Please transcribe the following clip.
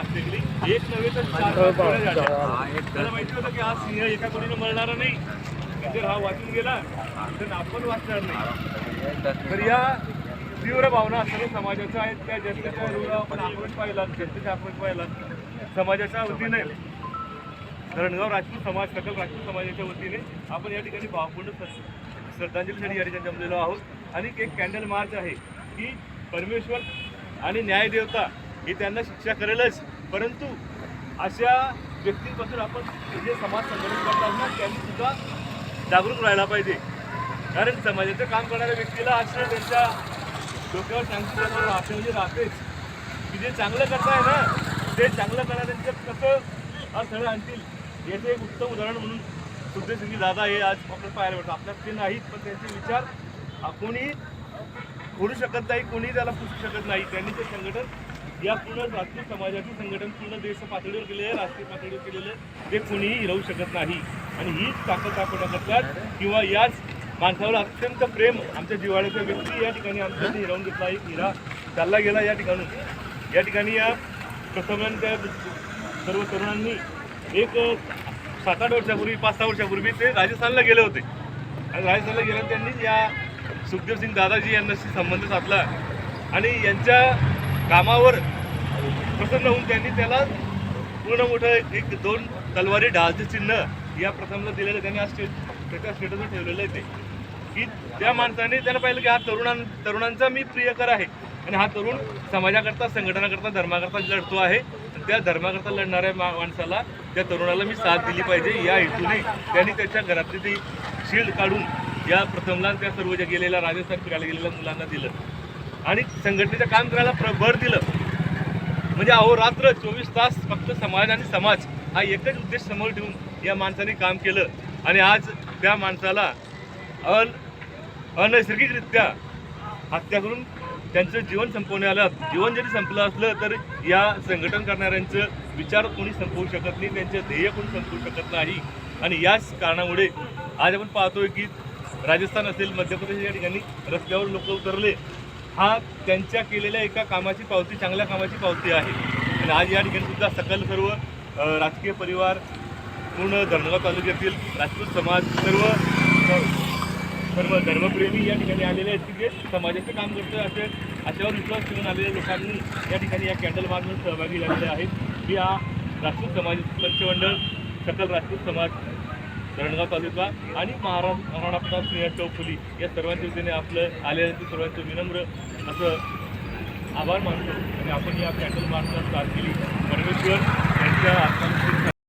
Practically एक नव्हे तर 4-5 गोळ्या झाल्या. त्याला माहिती होतं की हा सिंह एका कोणीनं मरणारा नाही, जर हा वाचून गेला तर आपण वाचणार नाही. तर या तीव्र भावना सर्व समाजाच्या आहेत. त्या जनतेच्या रूढ आपण आक्रोश पाहिला, जनतेचा आक्रोश पाहिला. समाजाच्या वतीने धरणगाव राजपूत समाज, सकल राजपूत समाजाच्या वतीने आपण या ठिकाणी भावपूर्ण श्रद्धांजलीसाठी या ठिकाणी जमलेलो आहोत. आणि एक कॅन्डल मार्च आहे की परमेश्वर आणि न्यायदेवता ही त्यांना शिक्षा करेलच, परंतु अशा व्यक्तींपासून आपण जे समाज संघटन करतात ना त्यांनी सुद्धा जागरूक राहायला पाहिजे. कारण समाजाचं काम करणाऱ्या व्यक्तीला असं त्यांच्या डोक्यावर चांगली राहते म्हणजे राहतेच की जे चांगलं करताय ना ते चांगलं करणाऱ्यांचं कसं अडथळे आणतील याचं एक उत्तम उदाहरण म्हणून सुखदेव सिंग दादा हे आज आपल्याला पाहायला मिळतं. आपल्यात ते नाहीत, पण त्यांचे विचार कोणी करू शकत नाही, कोणी त्याला पुसू शकत नाही. त्यांनी ते संघटन या पूर्ण राजपूत समाजाचं संघटन पूर्ण देश पातळीवर केलेलं आहे, राष्ट्रीय पातळीवर केलेलं आहे. ते कोणीही हिरवू शकत नाही. आणि हीच ताकद दाखवण्या करतात किंवा याच माणसावर अत्यंत प्रेम आमच्या जिव्हाळ्याच्या व्यक्ती या ठिकाणी आमच्या हिरावून घेतला. एक हिरा चालला गेला या ठिकाणून. या ठिकाणी या प्रथमांच्या सर्व तरुणांनी एक 7-8 वर्षापूर्वी 5-6 वर्षापूर्वी ते राजस्थानला गेले होते. आणि राजस्थानला गेल्यावर त्यांनी या सुखदेव सिंग दादाजी यांच्याशी संबंध साधला आणि यांच्या कामावर प्रसन्न होऊन त्यांनी त्याला पूर्ण मोठं एक 2 तलवारी ढालचे चिन्ह या प्रथमला दिलेलं त्यांनी आज त्याच्या स्टेटसवर ठेवलेलं आहे. ते की त्या माणसाने त्यानं पाहिलं की हा तरुणांचा मी प्रियकर आहे आणि हा तरुण समाजाकरता, संघटनाकरता, धर्माकरता लढतो आहे. त्या धर्माकरता लढणाऱ्या माणसाला, त्या तरुणाला मी साथ दिली पाहिजे या हेतूने त्यांनी त्याच्या घरातली ती शील्ड काढून या प्रथमला त्या सर्व ज्या गेलेल्या राजस्थान फिरायला गेलेल्या मुलांना दिलं आणि संघटनेचं काम करायला भर दिलं. म्हणजे अहोरात्र 24 तास फक्त समाज आणि समाज हा एकच उद्देश समोर ठेवून या माणसाने काम केलं. आणि आज त्या माणसाला अनैसर्गिकरित्या हत्या करून त्यांचं जीवन संपवण्यात आलं. जीवन जरी संपलं असलं तर या संघटन करणाऱ्यांचं विचार कोणी संपवू शकत नाही, त्यांचं ध्येय कोणी संपवू शकत नाही. आणि याच कारणामुळे आज आपण पाहतोय की राजस्थान असेल, मध्य प्रदेश या ठिकाणी रस्त्यावर लोक उतरले. हा त्यांच्या केलेल्या एका कामाची पावती, चांगल्या कामाची पावती आहे. आणि आज या ठिकाणी सुद्धा सकल सर्व राजकीय परिवार, पूर्ण धरणगाव तालुक्यातील राजपूत समाज, सर्व धर्मप्रेमी या ठिकाणी आलेले आहेत की जे समाजाचं काम करतं अशावर विश्वास ठेवून आलेल्या लोकांनी या ठिकाणी या कॅन्डल मार्चमध्ये सहभागी झालेले आहेत. की हा राजपूत समाज पंचमंडळ, सकल राजपूत समाज, धरणगाव तालुका आणि महाराणा प्रताप सिंह चौफुली या सर्वांच्या वतीने आपलं आलेल्या सर्वांचं विनम्र असं आभार मानतो. आणि आपण या कॅन्डल मार्चला स्टार्ट केली. परमेश्वर यांच्या